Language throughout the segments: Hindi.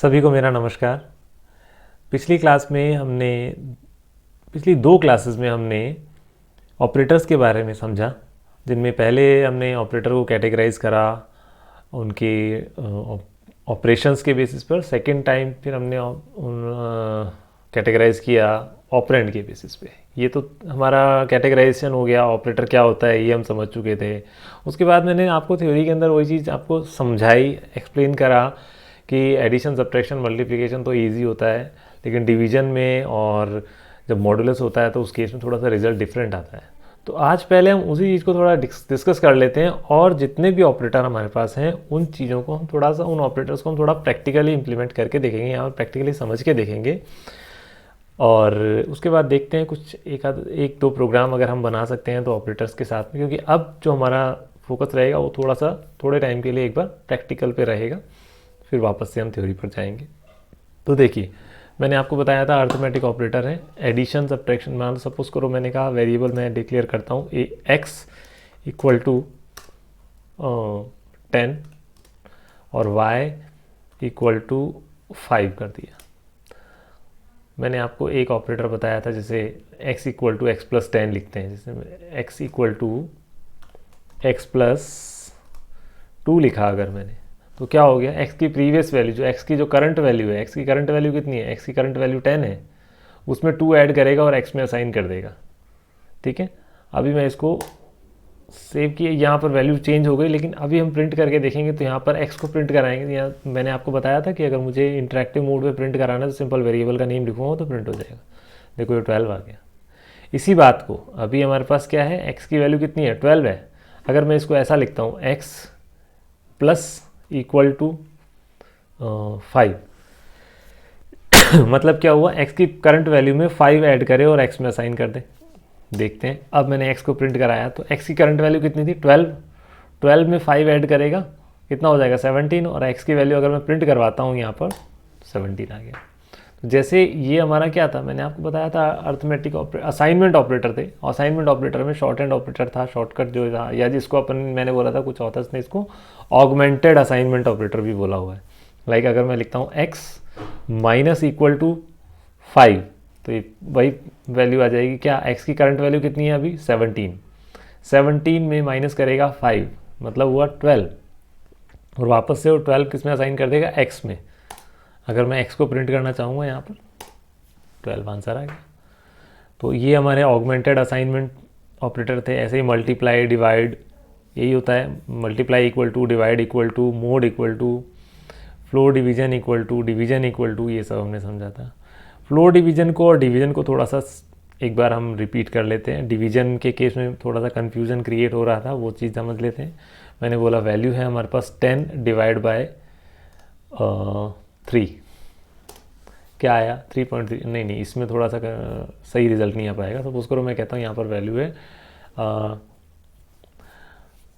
सभी को मेरा नमस्कार। पिछली दो क्लासेस में हमने ऑपरेटर्स के बारे में समझा, जिनमें पहले हमने ऑपरेटर को कैटेगराइज करा उनके ऑपरेशंस के बेसिस पर। सेकंड टाइम फिर हमने कैटेगराइज किया ऑपरेंड के बेसिस पे। ये तो हमारा कैटेगराइजेशन हो गया, ऑपरेटर क्या होता है ये हम समझ चुके थे। उसके बाद मैंने आपको थ्योरी के अंदर वही चीज़ आपको समझाई, एक्सप्लेन करा कि एडिशन, सब्ट्रैक्शन, मल्टीप्लिकेशन तो इजी होता है, लेकिन डिवीजन में और जब मॉडुलस होता है तो उस केस में थोड़ा सा रिजल्ट डिफरेंट आता है। तो आज पहले हम उसी चीज़ को थोड़ा डिस्कस कर लेते हैं, और जितने भी ऑपरेटर हमारे पास हैं उन चीज़ों को हम थोड़ा सा, उन ऑपरेटर्स को हम थोड़ा प्रैक्टिकली इंप्लीमेंट करके देखेंगे, या प्रैक्टिकली समझ के देखेंगे। और उसके बाद देखते हैं कुछ एक दो प्रोग्राम अगर हम बना सकते हैं तो ऑपरेटर्स के साथ में, क्योंकि अब जो हमारा फोकस रहेगा वो थोड़े टाइम के लिए एक बार प्रैक्टिकल पे रहेगा, फिर वापस से हम थ्योरी पर जाएंगे। तो देखिए, मैंने आपको बताया था अर्थमेटिक ऑपरेटर है, एडिशन, सब्ट्रैक्शन। मान लो सपोज करो मैंने कहा वेरिएबल मैं डिक्लेयर करता हूँ एक्स इक्वल टू 10 और वाई इक्वल टू 5 कर दिया। मैंने आपको एक ऑपरेटर बताया था जैसे x equal to x plus 10 लिखते हैं, जैसे x equal to x plus 2 लिखा अगर मैंने, तो क्या हो गया, x की प्रीवियस वैल्यू, जो x की जो करंट वैल्यू है, x की करंट वैल्यू कितनी है, x की करंट वैल्यू 10 है, उसमें 2 ऐड करेगा और x में असाइन कर देगा। ठीक है, अभी मैं इसको सेव किया, यहाँ पर वैल्यू चेंज हो गई, लेकिन अभी हम प्रिंट करके देखेंगे तो यहाँ पर x को प्रिंट कराएंगे। यहाँ मैंने आपको बताया था कि अगर मुझे इंटरेक्टिव मोड में प्रिंट कराना है तो सिंपल वेरिएबल का नेम लिखूँगा तो प्रिंट हो जाएगा। देखो ये 12 आ गया। इसी बात को अभी हमारे पास क्या है, x की वैल्यू कितनी है, 12 है। अगर मैं इसको ऐसा लिखता हूँ x प्लस इक्वल टू 5 मतलब क्या हुआ, x की करंट वैल्यू में 5 ऐड करे और x में असाइन कर दे। देखते हैं, अब मैंने x को प्रिंट कराया तो x की करंट वैल्यू कितनी थी, 12 में 5 ऐड करेगा कितना हो जाएगा, 17, और x की वैल्यू अगर मैं प्रिंट करवाता हूँ यहाँ पर 17 आ गया। तो जैसे ये हमारा क्या था, मैंने आपको बताया था अर्थमेटिक असाइनमेंट ऑपरेटर थे। असाइनमेंट ऑपरेटर में शॉर्ट हैंड ऑपरेटर था, शॉर्टकट जो था, या जिसको मैंने बोला था, कुछ ऑथर्स ने इसको ऑगमेंटेड असाइनमेंट ऑपरेटर भी बोला हुआ है। लाइक अगर मैं लिखता हूँ x माइनस इक्वल टू 5, तो ये वही वैल्यू आ जाएगी क्या, x की करंट वैल्यू कितनी है अभी 17 में माइनस करेगा 5 मतलब हुआ 12, और वापस से वो 12 किस में असाइन कर देगा, x में। अगर मैं x को प्रिंट करना चाहूँगा यहाँ पर 12 आंसर आ गया। तो ये हमारे ऑगमेंटेड असाइनमेंट ऑपरेटर थे। ऐसे ही मल्टीप्लाई, डिवाइड, यही होता है, multiply equal to, divide equal to, mod equal to, floor division equal to, division equal to, ये सब हमने समझा था। फ्लोर डिवीजन को और डिवीजन को थोड़ा सा एक बार हम रिपीट कर लेते हैं। डिवीजन के केस में थोड़ा सा कन्फ्यूजन क्रिएट हो रहा था, वो चीज़ समझ लेते हैं। मैंने बोला वैल्यू है हमारे पास 10 डिवाइड बाय 3, क्या आया 3.3। नहीं, इसमें थोड़ा सा सही रिजल्ट नहीं आ पाएगा। सपोज करो मैं कहता हूँ यहाँ पर वैल्यू है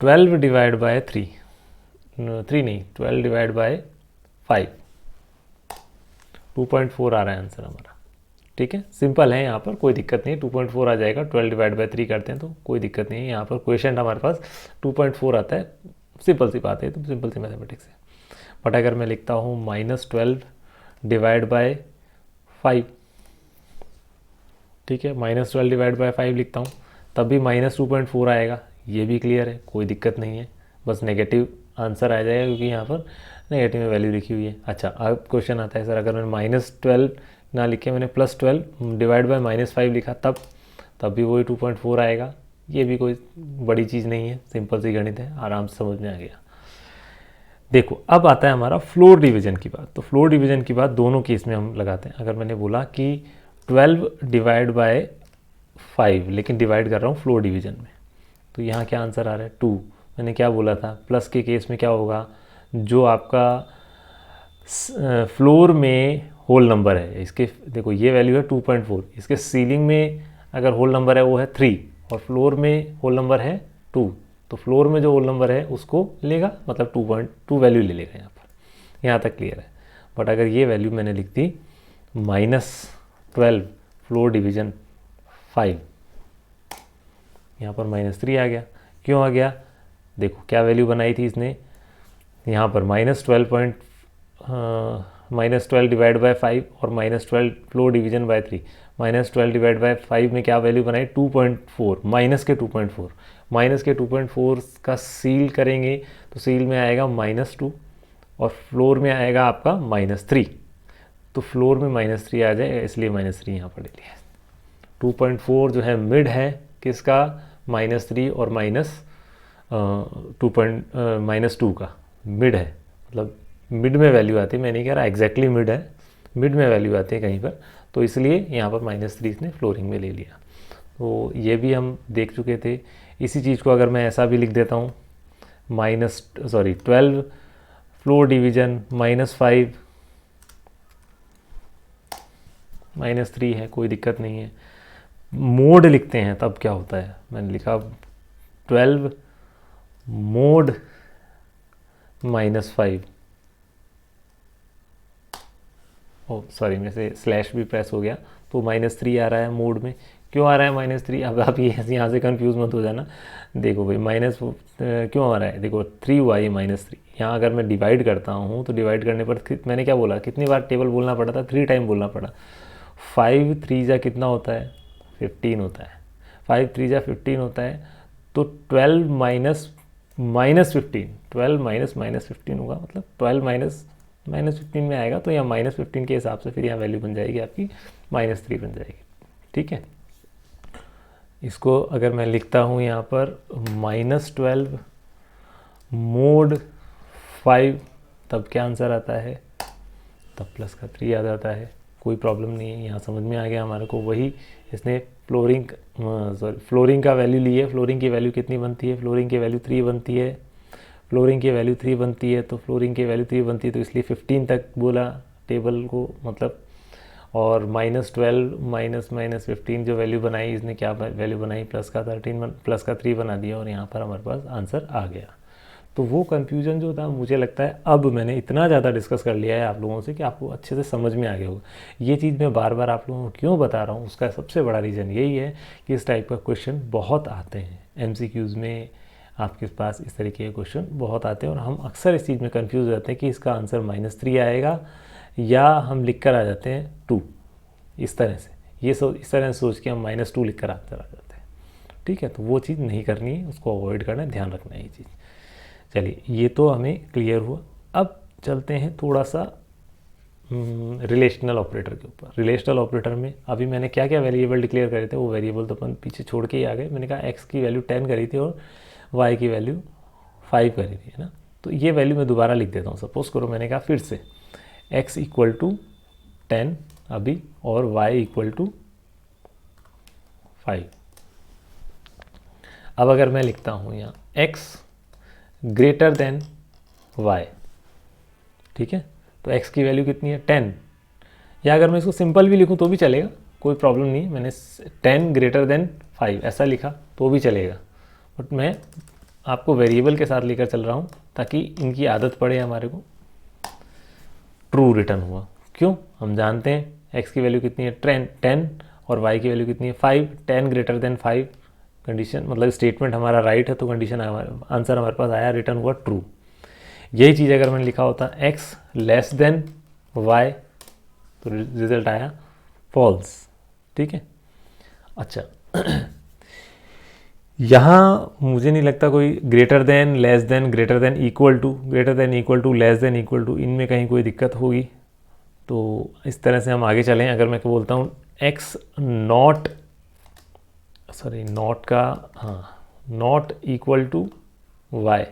12 डिवाइड बाय 3 नहीं, 12 डिवाइड बाय 5, 2.4 आ रहा है आंसर हमारा। ठीक है, सिंपल है, यहाँ पर कोई दिक्कत नहीं है, 2.4 आ जाएगा। 12 डिवाइड बाय 3 करते हैं तो कोई दिक्कत नहीं है, यहाँ पर क्वेश्चन हमारे पास 2.4 आता है, सिंपल सी बात है, तो सिंपल सी मैथमेटिक्स है। बट अगर मैं लिखता हूँ -12 डिवाइड बाय 5, ठीक है, -12 डिवाइड बाय 5 लिखता हूँ, तब भी -2.4 आएगा, ये भी क्लियर है, कोई दिक्कत नहीं है, बस नेगेटिव आंसर आ जाएगा क्योंकि यहाँ पर नेगेटिव में वैल्यू लिखी हुई है। अच्छा, अब क्वेश्चन आता है, सर अगर मैंने -12 ना लिखे, मैंने +12 डिवाइड बाय -5 लिखा, तब भी वही 2.4 आएगा। ये भी कोई बड़ी चीज़ नहीं है, सिंपल सी गणित है, आराम से समझ में आ गया। देखो, अब आता है हमारा फ्लोर डिवीजन की बात। तो फ्लोर डिवीजन की बात दोनों केस में हम लगाते हैं। अगर मैंने बोला कि 12 डिवाइड बाय 5, लेकिन डिवाइड कर रहा हूँ फ्लोर डिवीजन में, तो यहाँ क्या आंसर आ रहा है 2। मैंने क्या बोला था, प्लस के केस में क्या होगा, जो आपका फ्लोर में होल नंबर है, इसके देखो ये वैल्यू है 2.4, इसके सीलिंग में अगर होल नंबर है वो है 3, और फ्लोर में होल नंबर है 2, तो फ्लोर में जो होल नंबर है उसको लेगा, मतलब 2.2 वैल्यू ले लेगा यहाँ पर। यहाँ तक क्लियर है। बट अगर ये वैल्यू मैंने लिख दी -12 फ्लोर डिवीजन 5, यहाँ पर -3 आ गया। क्यों आ गया, देखो क्या वैल्यू बनाई थी इसने, यहाँ पर -12. -12 डिवाइड बाय 5 और -12 floor division bye 3। -12 divide by 5 में क्या वैल्यू बनाई 2.4, माइनस के 2.4, माइनस के 2.4 का सील करेंगे तो सील में आएगा -2 और फ्लोर में आएगा आपका -3। तो फ्लोर में -3 आ जाए इसलिए -3 यहाँ पर ले लिया। 2.4 जो है मिड है किसका, -3 और -2 का मिड है, मतलब मिड में वैल्यू आती है। मैं नहीं कह रहा एग्जैक्टली मिड है, मिड में वैल्यू आती है कहीं पर, तो इसलिए यहाँ पर -3 इसने फ्लोरिंग में ले लिया। तो ये भी हम देख चुके थे। इसी चीज़ को अगर मैं ऐसा भी लिख देता हूँ 12 फ्लोर डिवीजन -5 -3 है, कोई दिक्कत नहीं है। मोड लिखते हैं तब क्या होता है, मैंने लिखा 12 मोड -5, ओ सॉरी मेरे से स्लैश भी प्रेस हो गया, तो -3 आ रहा है मोड में। क्यों आ रहा है -3, अब आप ये यहाँ से कंफ्यूज मत हो जाना। देखो भाई माइनस क्यों आ रहा है, देखो 3 हुआ ये -3। यहाँ अगर मैं डिवाइड करता हूँ तो डिवाइड करने पर मैंने क्या बोला, कितनी बार टेबल बोलना पड़ा था, 3 टाइम बोलना पड़ा। 5 3 जा कितना होता है 15 होता है, 5 3 जा 15 होता है। तो 12 -15, 12 -15 होगा, मतलब 12 -15 में आएगा, तो यहाँ -15 के हिसाब से फिर यहाँ वैल्यू बन जाएगी आपकी -3 बन जाएगी। ठीक है, इसको अगर मैं लिखता हूँ यहाँ पर -12 मोड 5, तब क्या आंसर आता है, तब प्लस का 3 आ जाता है। कोई प्रॉब्लम नहीं है, यहाँ समझ में आ गया हमारे को। वही इसने फ्लोरिंग का वैल्यू ली है। फ्लोरिंग की वैल्यू कितनी बनती है, फ्लोरिंग की वैल्यू 3 बनती है, फ्लोरिंग की वैल्यू 3 बनती है, तो फ्लोरिंग की वैल्यू 3 बनती है, तो इसलिए 15 तक बोला टेबल को, मतलब। और -12 -15 जो वैल्यू बनाई इसने, क्या वैल्यू बनाई, प्लस का 3 बना दिया, और यहाँ पर हमारे पास आंसर आ गया। तो वो कन्फ्यूजन जो था, मुझे लगता है अब मैंने इतना ज़्यादा डिस्कस कर लिया है आप लोगों से कि आपको अच्छे से समझ में आ गया होगा। ये चीज़ मैं बार बार आप लोगों को क्यों बता रहा हूँ, उसका सबसे बड़ा रीज़न यही है कि इस टाइप का क्वेश्चन बहुत आते हैं MCQs में, आपके पास इस तरीके के क्वेश्चन बहुत आते हैं, और हम अक्सर इस चीज़ में कन्फ्यूज़ हो जाते हैं कि इसका आंसर -3 आएगा, या हम लिख कर आ जाते हैं 2, इस तरह से। इस तरह से सोच के हम -2 लिख कर आते हैं। ठीक है, तो वो चीज़ नहीं करनी है, उसको अवॉइड करना है, ध्यान रखना है ये चीज़। चलिए, ये तो हमें क्लियर हुआ। अब चलते हैं थोड़ा सा रिलेशनल ऑपरेटर के ऊपर। रिलेशनल ऑपरेटर में अभी मैंने क्या क्या वेरिएबल डिक्लेयर करे थे, वो वेरिएबल तो अपन पीछे छोड़ के ही आ गए। मैंने कहा x की वैल्यू 10 करी थी और y की वैल्यू 5 करी थी, है ना। तो ये वैल्यू मैं दोबारा लिख देता हूँ। सपोज करो मैंने कहा फिर से x = 10 अभी, और y = 5। अब अगर मैं लिखता हूँ यहाँ x > y, ठीक है, तो x की वैल्यू कितनी है 10, या अगर मैं इसको सिंपल भी लिखूँ तो भी चलेगा, कोई प्रॉब्लम नहीं है। मैंने 10 > 5 ऐसा लिखा तो भी चलेगा, बट मैं आपको वेरिएबल के साथ लेकर चल रहा हूँ ताकि इनकी आदत पड़े हमारे को। ट्रू रिटर्न हुआ, क्यों, हम जानते हैं x की वैल्यू कितनी है 10 और y की वैल्यू कितनी है 5। 10 > 5 कंडीशन, मतलब स्टेटमेंट हमारा राइट है, तो कंडीशन आंसर हमारे पास आया, रिटर्न हुआ ट्रू। यही चीज़ अगर मैंने लिखा होता x < y, तो रिजल्ट आया फॉल्स। ठीक है, अच्छा यहाँ मुझे नहीं लगता कोई greater than, less than, greater than, equal to, greater than, equal to, less than, equal to, इनमें कहीं कोई दिक्कत होगी। तो इस तरह से हम आगे चलें। अगर मैं बोलता हूँ x not equal to y,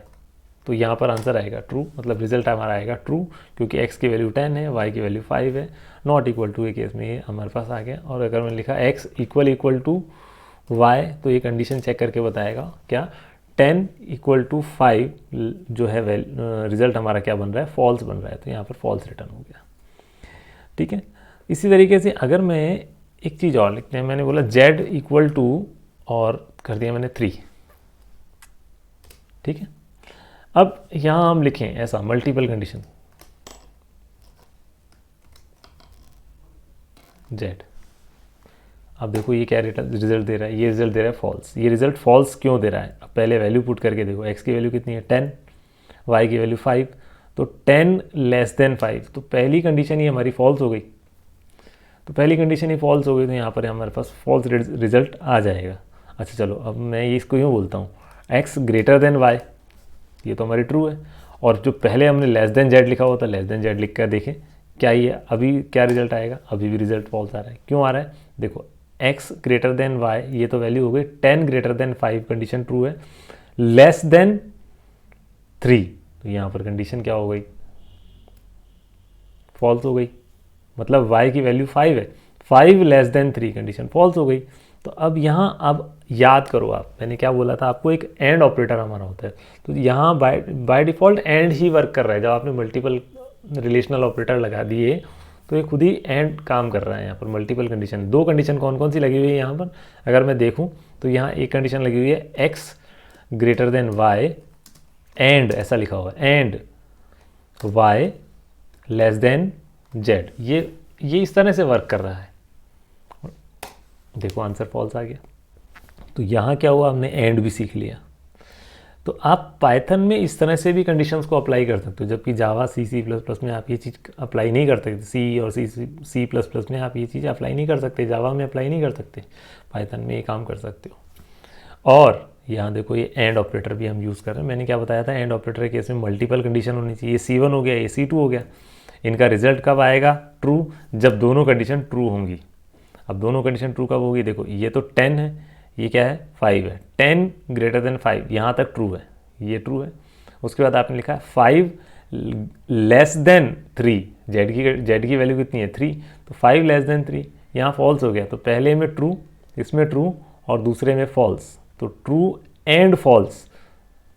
तो यहाँ पर आंसर आएगा ट्रू, मतलब रिजल्ट हमारा आएगा ट्रू, क्योंकि x की वैल्यू 10 है, y की वैल्यू 5 है। नॉट इक्वल टू के केस में ये हमारे पास आ गया। और अगर मैंने लिखा x इक्वल टू y, तो ये कंडीशन चेक करके बताएगा क्या, 10 = 5 जो है रिजल्ट हमारा क्या बन रहा है, फॉल्स बन रहा है, तो यहाँ पर फॉल्स रिटर्न हो गया। ठीक है, इसी तरीके से अगर मैं एक चीज़ और लिखते हैं, मैंने बोला z = और कर दिया मैंने 3। ठीक है, अब यहाँ हम लिखें ऐसा मल्टीपल कंडीशन z। अब देखो ये क्या रिजल्ट दे रहा है, ये रिजल्ट दे रहा है फॉल्स। ये रिजल्ट फॉल्स क्यों दे रहा है, अब पहले वैल्यू पुट करके देखो, x की वैल्यू कितनी है 10, y की वैल्यू 5, तो 10 लेस देन 5, तो पहली कंडीशन ही हमारी फॉल्स हो गई। तो पहली कंडीशन ही फॉल्स हो गई, तो यहाँ पर हमारे पास फॉल्स रिजल्ट आ जाएगा। अच्छा चलो, अब मैं ये इसको यूँ बोलता हूँ, x ग्रेटर देन y, ये तो हमारी ट्रू है। और जो पहले हमने लेस देन z लिखा हुआ था, लेस देन z लिख कर देखें क्या ये अभी क्या रिजल्ट आएगा, अभी भी रिजल्ट फॉल्स आ रहा है। क्यों आ रहा है, देखो x ग्रेटर देन y, ये तो वैल्यू हो गई 10 ग्रेटर देन 5, कंडीशन ट्रू है। लेस देन 3, तो यहाँ पर कंडीशन क्या हो गई, फॉल्स हो गई, मतलब y की वैल्यू 5 है। 5 लेस देन 3, कंडीशन फॉल्स हो गई। तो अब यहाँ अब याद करो आप, मैंने क्या बोला था आपको, एक एंड ऑपरेटर हमारा होता है। तो यहाँ by default and he work कर रहा है। जब आपने मल्टीपल रिलेशनल ऑपरेटर लगा दिए तो ये खुद ही एंड काम कर रहा है। यहाँ पर मल्टीपल कंडीशन, दो कंडीशन कौन कौन सी लगी हुई है यहाँ पर, अगर मैं देखूँ तो यहाँ एक कंडीशन लगी हुई है x greater than y and, ऐसा लिखा हुआ है, and y less than z। ये इस तरह से वर्क कर रहा है। देखो आंसर फॉल्स आ गया। तो यहाँ क्या हुआ, हमने एंड भी सीख लिया। तो आप पाइथन में इस तरह से भी कंडीशंस को अप्लाई कर सकते हो, जबकि जावा C++ में आप ये चीज़ अप्लाई नहीं कर सकते। सी और C++ में आप ये चीज़ अप्लाई नहीं कर सकते, जावा में अप्लाई नहीं कर सकते, पाइथन में ये काम कर सकते हो। और यहाँ देखो ये एंड ऑपरेटर भी हम यूज़ कर रहे हैं। मैंने क्या बताया था, एंड ऑपरेटर के केस में मल्टीपल कंडीशन होनी चाहिए। C1 हो गया, ये C2 हो गया। इनका रिजल्ट कब आएगा, ट्रू, जब दोनों कंडीशन ट्रू होंगी। अब दोनों कंडीशन ट्रू कब होगी, देखो ये तो 10 है, ये क्या है 5 है। 10 ग्रेटर देन 5, यहाँ तक ट्रू है, ये ट्रू है। उसके बाद आपने लिखा है 5 लेस देन 3, जेड की वैल्यू कितनी है 3, तो 5 लेस देन 3, यहाँ फॉल्स हो गया। तो पहले में ट्रू, इसमें ट्रू और दूसरे में फॉल्स। तो ट्रू एंड फॉल्स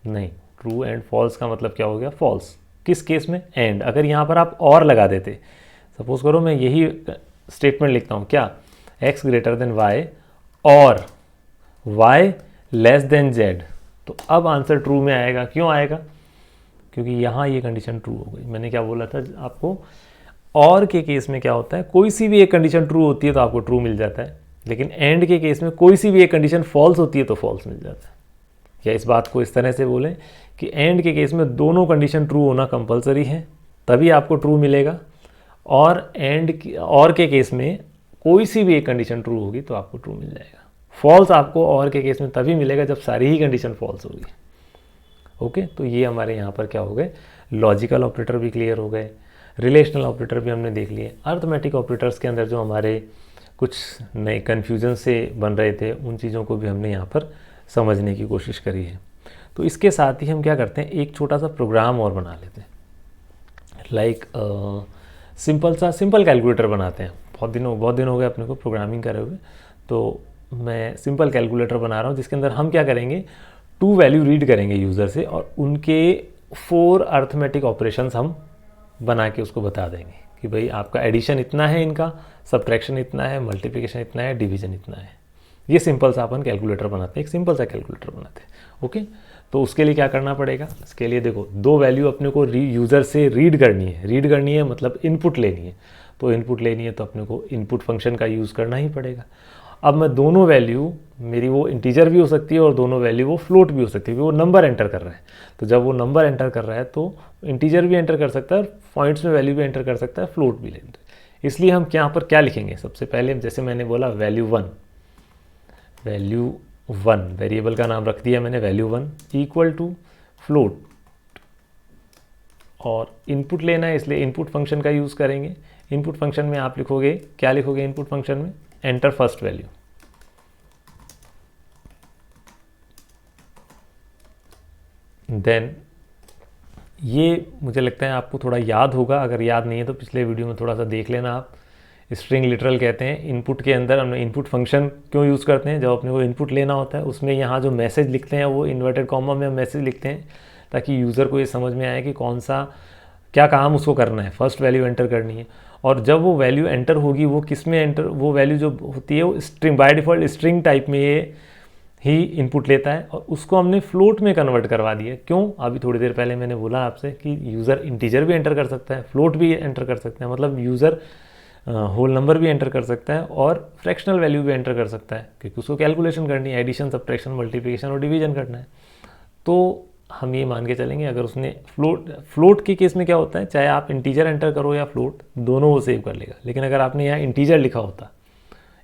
नहीं, ट्रू एंड फॉल्स का मतलब क्या हो गया, फॉल्स। किस केस में, एंड। अगर यहाँ पर आप और लगा देते, सपोज करो मैं यही स्टेटमेंट लिखता हूँ, क्या, x ग्रेटर देन y और y लेस देन z, तो अब आंसर ट्रू में आएगा। क्यों आएगा, क्योंकि यहाँ ये कंडीशन ट्रू हो गई। मैंने क्या बोला था आपको, और के केस में क्या होता है, कोई सी भी एक कंडीशन ट्रू होती है तो आपको ट्रू मिल जाता है, लेकिन एंड के केस में कोई सी भी एक कंडीशन फॉल्स होती है तो फॉल्स मिल जाता है। या इस बात को इस तरह से बोलें कि एंड के केस में दोनों कंडीशन ट्रू होना कंपलसरी है, तभी आपको ट्रू मिलेगा। और और के केस में कोई सी भी एक कंडीशन ट्रू होगी तो आपको ट्रू मिल जाएगा। फॉल्स आपको और के केस में तभी मिलेगा जब सारी ही कंडीशन फॉल्स होगी। ओके, तो ये हमारे यहाँ पर क्या हो गए, लॉजिकल ऑपरेटर भी क्लियर हो गए, रिलेशनल ऑपरेटर भी हमने देख लिए। अर्थमेटिक ऑपरेटर्स के अंदर जो हमारे कुछ नए कन्फ्यूजन से बन रहे थे, उन चीज़ों को भी हमने यहाँ पर समझने की कोशिश करी है। तो इसके साथ ही हम क्या करते हैं, एक छोटा सा प्रोग्राम और बना लेते हैं। लाइक सिंपल कैलकुलेटर बनाते हैं। बहुत दिन हो गए अपने को प्रोग्रामिंग करे हुए, तो मैं सिंपल कैलकुलेटर बना रहा हूँ जिसके अंदर हम क्या करेंगे, 2 वैल्यू रीड करेंगे यूज़र से और उनके 4 अर्थमेटिक ऑपरेशंस हम बना के उसको बता देंगे कि भाई आपका एडिशन इतना है, इनका सब्ट्रैक्शन इतना है, मल्टीप्लिकेशन इतना है, डिवीजन इतना है। ये सिंपल सा अपन कैलकुलेटर बनाते हैं, एक सिंपल सा कैलकुलेटर बनाते हैं। ओके, तो उसके लिए क्या करना पड़ेगा, इसके लिए देखो 2 वैल्यू अपने को यूज़र से रीड करनी है मतलब इनपुट लेनी है। तो इनपुट लेनी है तो अपने को इनपुट फंक्शन का यूज़ करना ही पड़ेगा। अब मैं दोनों वैल्यू, मेरी वो इंटीजर भी हो सकती है और दोनों वैल्यू वो फ्लोट भी हो सकती है, वो नंबर एंटर कर रहा है। तो जब वो नंबर एंटर कर रहा है तो इंटीजर भी एंटर कर सकता है, पॉइंट्स में वैल्यू भी एंटर कर सकता है, फ्लोट भी एंटर। इसलिए हम यहाँ पर क्या लिखेंगे, सबसे पहले जैसे मैंने बोला वैल्यू 1 वेरिएबल का नाम रख दिया मैंने वैल्यू 1 इक्वल टू फ्लोट, और इनपुट लेना है इसलिए इनपुट फंक्शन का यूज़ करेंगे। इनपुट फंक्शन में आप लिखोगे, क्या लिखोगे इनपुट फंक्शन में, एंटर फर्स्ट वैल्यू। देन ये मुझे लगता है आपको थोड़ा याद होगा, अगर याद नहीं है तो पिछले वीडियो में थोड़ा सा देख लेना आप। स्ट्रिंग लिटरल कहते हैं। इनपुट के अंदर हम इनपुट फंक्शन क्यों यूज़ करते हैं, जब अपने को इनपुट लेना होता है उसमें यहाँ जो मैसेज लिखते हैं वो इन्वर्टेड कॉमा में हम मैसेज लिखते हैं ताकि यूज़र को ये समझ में आए कि कौन सा क्या काम उसको करना है, फर्स्ट वैल्यू एंटर करनी है। और जब वो वैल्यू एंटर होगी वो किस में एंटर, वो वैल्यू जो होती है वो string, by default string type में ये ही इनपुट लेता है और उसको हमने फ्लोट में कन्वर्ट करवा दिया। क्यों, अभी थोड़ी देर पहले मैंने बोला आपसे कि यूज़र इंटीजर भी एंटर कर सकता है, फ्लोट भी एंटर कर सकता है, मतलब यूज़र होल नंबर भी एंटर कर सकता है और फ्रैक्शनल वैल्यू भी एंटर कर सकता है, क्योंकि उसको कैलकुलेशन करनी है, एडिशन, सब्ट्रैक्शन, मल्टीप्लिकेशन और डिवीजन करना है। तो हम ये मान के चलेंगे अगर उसने फ्लोट के केस में क्या होता है, चाहे आप इंटीजर एंटर करो या फ्लोट, दोनों वो सेव कर लेगा। लेकिन अगर आपने यहाँ इंटीजर लिखा होता,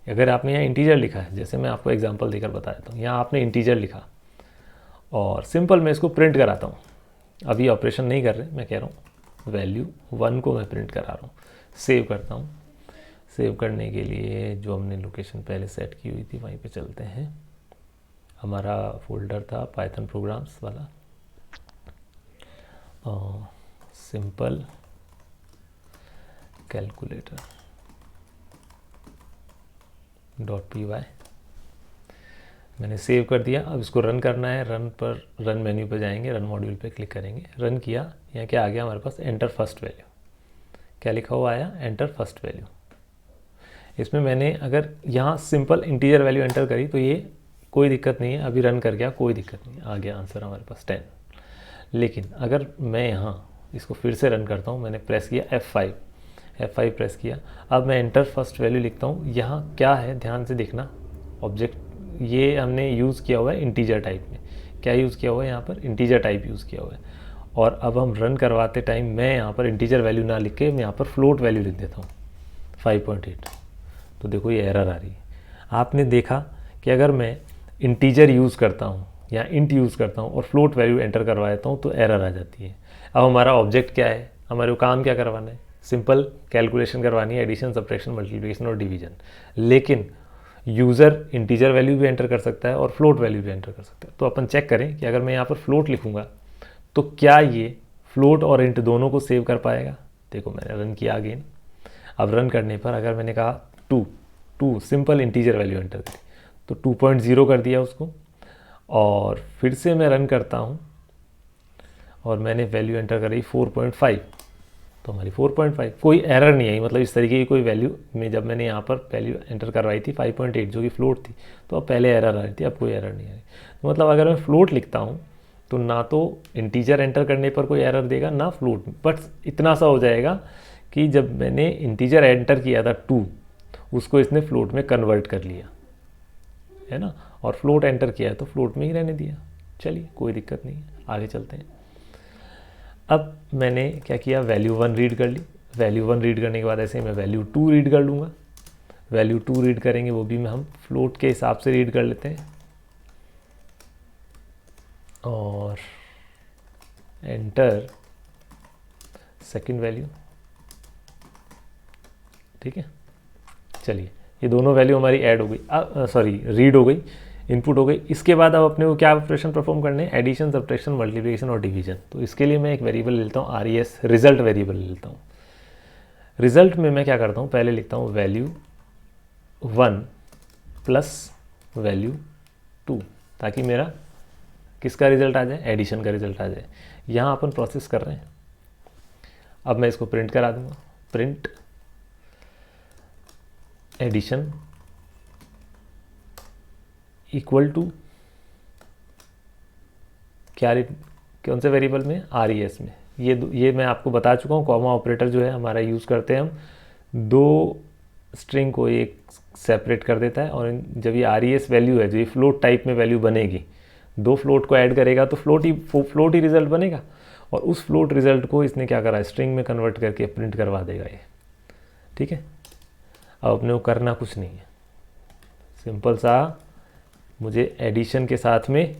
अगर आपने यहाँ इंटीजर लिखा है, जैसे मैं आपको एग्जांपल देकर बता देता हूँ, यहाँ आपने इंटीजर लिखा और सिंपल मैं इसको प्रिंट कराता हूँ, अभी ऑपरेशन नहीं कर रहे, मैं कह रहा हूँ वैल्यू 1 को मैं प्रिंट करा रहा हूँ, सेव करता हूँ। सेव करने के लिए जो हमने लोकेशन पहले सेट की हुई थी वहीं पे चलते हैं। हमारा फोल्डर था पाइथन प्रोग्राम्स वाला, सिंपल कैलकुलेटर .py मैंने सेव कर दिया। अब इसको रन करना है, रन मेन्यू पर जाएंगे, रन मॉड्यूल पे क्लिक करेंगे, रन किया, यहाँ क्या आ गया हमारे पास, एंटर फर्स्ट वैल्यू, क्या लिखा हुआ आया, एंटर फर्स्ट वैल्यू। इसमें मैंने अगर यहाँ सिंपल इंटीजर वैल्यू एंटर करी तो ये कोई दिक्कत नहीं है, अभी रन कर गया, कोई दिक्कत नहीं, आ गया आंसर हमारे पास 10। लेकिन अगर मैं यहाँ इसको फिर से रन करता हूँ, मैंने प्रेस किया F5 प्रेस किया, अब मैं एंटर फर्स्ट वैल्यू लिखता हूँ। यहाँ क्या है ध्यान से देखना, ऑब्जेक्ट ये हमने यूज़ किया हुआ है इंटीजर टाइप में, क्या यूज़ किया हुआ है यहाँ पर, इंटीजर टाइप यूज़ किया हुआ है। और अब हम रन करवाते टाइम मैं यहाँ पर इंटीजर वैल्यू ना लिख के मैं यहाँ पर फ्लोट वैल्यू लिख देता हूँ 5.8, तो देखो ये एरर आ रही है। आपने देखा कि अगर मैं इंटीजर यूज़ करता हूँ या इंट यूज़ करता हूँ और फ्लोट वैल्यू एंटर करवा देता हूँ तो एरर आ जाती है। अब हमारा ऑब्जेक्ट क्या है, हमारे को काम क्या करवाना है, सिंपल कैलकुलेशन करवानी है, एडिशन, सब्ट्रैक्शन, मल्टीप्लिकेशन और डिवीजन। लेकिन यूज़र इंटीजर वैल्यू भी एंटर कर सकता है और फ्लोट वैल्यू भी एंटर कर सकता है। तो अपन चेक करें कि अगर मैं यहाँ पर फ्लोट लिखूँगा तो क्या ये फ्लोट और इंट दोनों को सेव कर पाएगा। देखो मैंने रन किया अगेन, अब रन करने पर अगर मैंने कहा 2 सिंपल इंटीजर वैल्यू एंटर करी तो 2.0 कर दिया उसको, और फिर से मैं रन करता हूँ और मैंने वैल्यू एंटर करी 4.5 तो हमारी 4.5, कोई एरर नहीं आई, मतलब इस तरीके की कोई वैल्यू में जब मैंने यहाँ पर वैल्यू एंटर करवाई थी 5.8 जो कि फ्लोट थी, तो अब पहले एरर आ रही थी, अब कोई एरर नहीं आ रही। तो मतलब अगर मैं फ्लोट लिखता हूँ तो ना तो इंटीजर एंटर करने पर कोई एरर देगा ना फ्लोट, बट इतना सा हो जाएगा कि जब मैंने इंटीजर एंटर किया था 2 उसको इसने फ्लोट में कन्वर्ट कर लिया है ना, और फ्लोट एंटर किया है तो फ्लोट में ही रहने दिया। चलिए कोई दिक्कत नहीं है, आगे चलते हैं। अब मैंने क्या किया, वैल्यू 1 रीड कर ली, वैल्यू 1 रीड करने के बाद ऐसे मैं वैल्यू 2 रीड कर लूँगा। वैल्यू 2 रीड करेंगे, वो भी मैं हम फ्लोट के हिसाब से रीड कर लेते हैं और एंटर सेकंड वैल्यू, ठीक है। चलिए ये दोनों वैल्यू हमारी ऐड हो गई, रीड हो गई, इनपुट हो गई। इसके बाद अब अपने को क्या ऑपरेशन परफॉर्म करने हैं, एडिशन, सब्ट्रैक्शन, मल्टीप्लिकेशन और डिवीजन। तो इसके लिए मैं एक वेरिएबल ले लेता हूँ, RES रिजल्ट वेरिएबल ले लेता हूँ। रिजल्ट में मैं क्या करता हूँ, पहले लिखता हूँ वैल्यू 1 प्लस वैल्यू 2, ताकि मेरा किसका रिजल्ट आ जाए, एडिशन का रिजल्ट आ जाए। यहाँ अपन प्रोसेस कर रहे हैं। अब मैं इसको प्रिंट करा दूंगा, प्रिंट एडिशन इक्वल टू क्या, कौन से वेरिएबल में, RES में। ये मैं आपको बता चुका हूँ, कॉमा ऑपरेटर जो है हमारा यूज़ करते हैं हम, 2 स्ट्रिंग को एक सेपरेट कर देता है, और जब ये RES वैल्यू है जो ये फ्लोट टाइप में वैल्यू बनेगी, 2 फ्लोट को ऐड करेगा तो फ्लोट ही रिजल्ट बनेगा, और उस फ्लोट रिजल्ट को इसने क्या करा, स्ट्रिंग में कन्वर्ट करके प्रिंट करवा देगा ये, ठीक है। अब अपने को करना कुछ नहीं है, सिंपल सा मुझे एडिशन के साथ में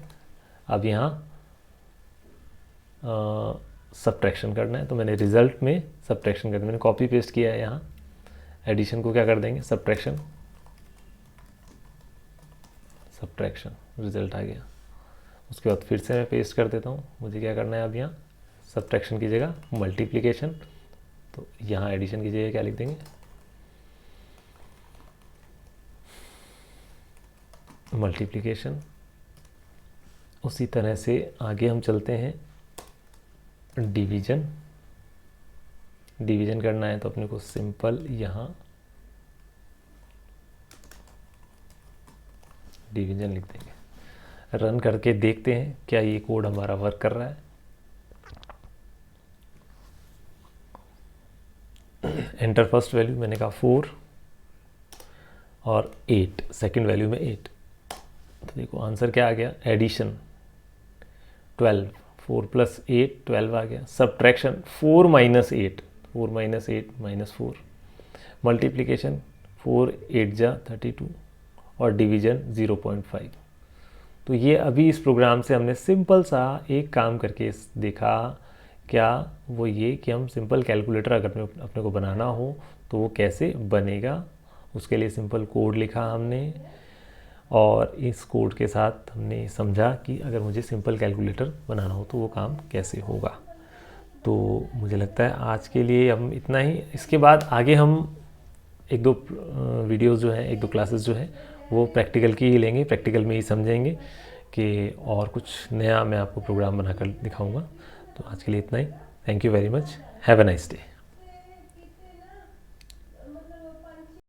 अब यहाँ सब्ट्रैक्शन करना है। तो मैंने रिजल्ट में सब्ट्रैक्शन करना, मैंने कॉपी पेस्ट किया है यहाँ, एडिशन को क्या कर देंगे, सब्ट्रैक्शन, रिजल्ट आ गया। उसके बाद फिर से मैं पेस्ट कर देता हूँ, मुझे क्या करना है अब यहाँ सब्ट्रैक्शन की जगह मल्टीप्लिकेशन, तो यहाँ एडिशन की जगह क्या लिख देंगे, मल्टीप्लिकेशन। उसी तरह से आगे हम चलते हैं, डिवीजन करना है तो अपने को सिंपल यहाँ डिवीजन लिख देंगे। रन करके देखते हैं क्या ये कोड हमारा वर्क कर रहा है। एंटर फर्स्ट वैल्यू, मैंने कहा 4 और 8, सेकंड वैल्यू में 8, तो देखो आंसर क्या आ गया, एडिशन 12, 4 + 8 12 आ गया। सब्ट्रैक्शन 4 - 8, 4 - 8 -4। मल्टीप्लिकेशन 4 8 जा 32 और डिवीजन 0.5। तो ये अभी इस प्रोग्राम से हमने सिंपल सा एक काम करके देखा। क्या वो ये कि हम सिंपल कैलकुलेटर अगर अपने को बनाना हो तो वो कैसे बनेगा, उसके लिए सिंपल कोड लिखा हमने और इस कोड के साथ हमने समझा कि अगर मुझे सिंपल कैलकुलेटर बनाना हो तो वो काम कैसे होगा। तो मुझे लगता है आज के लिए हम इतना ही। इसके बाद आगे हम 1-2 वीडियोज़ जो हैं, 1-2 क्लासेस जो हैं वो प्रैक्टिकल की ही लेंगे, प्रैक्टिकल में ही समझेंगे कि और कुछ नया मैं आपको प्रोग्राम बनाकर दिखाऊंगा। तो आज के लिए इतना ही। Thank you very much. Have a nice day.